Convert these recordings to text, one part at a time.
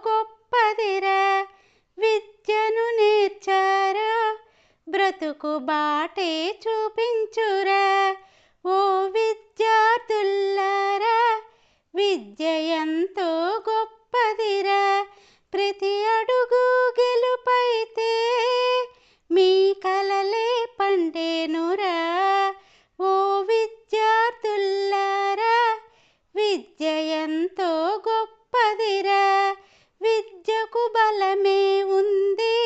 గొప్పదిరా విద్యను నేర్చారా బ్రతుకు బాటే చూపించురా ఓ విద్యార్థులారా విద్య ఎంతో గొప్పదిరా ప్రతి అడుగు గెలుపైతే మీ కలలే పండేనురా ఓ విద్యార్థులారా విద్య ఎంతో గొప్పదిరా విద్యకు బలమే ఉంది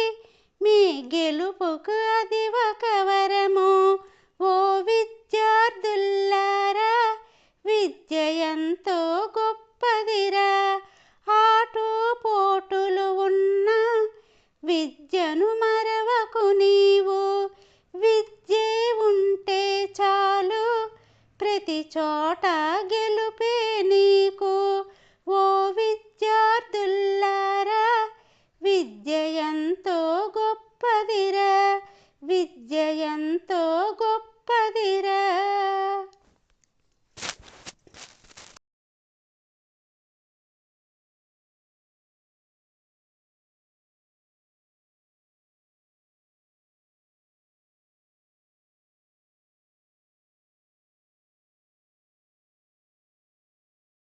మీ గెలుపుకు అది ఒక వరము ఓ విద్యార్థులారా విద్య ఎంతో గొప్పదిరా ఆటు పోటులు ఉన్న విద్యను మరవకు నీవు విద్యే ఉంటే చాలు ప్రతి చోట గెలుపే నీకు ఓ విద్యార్థులారా విద్య ఎంతో గొప్పదిరా విద్య ఎంతో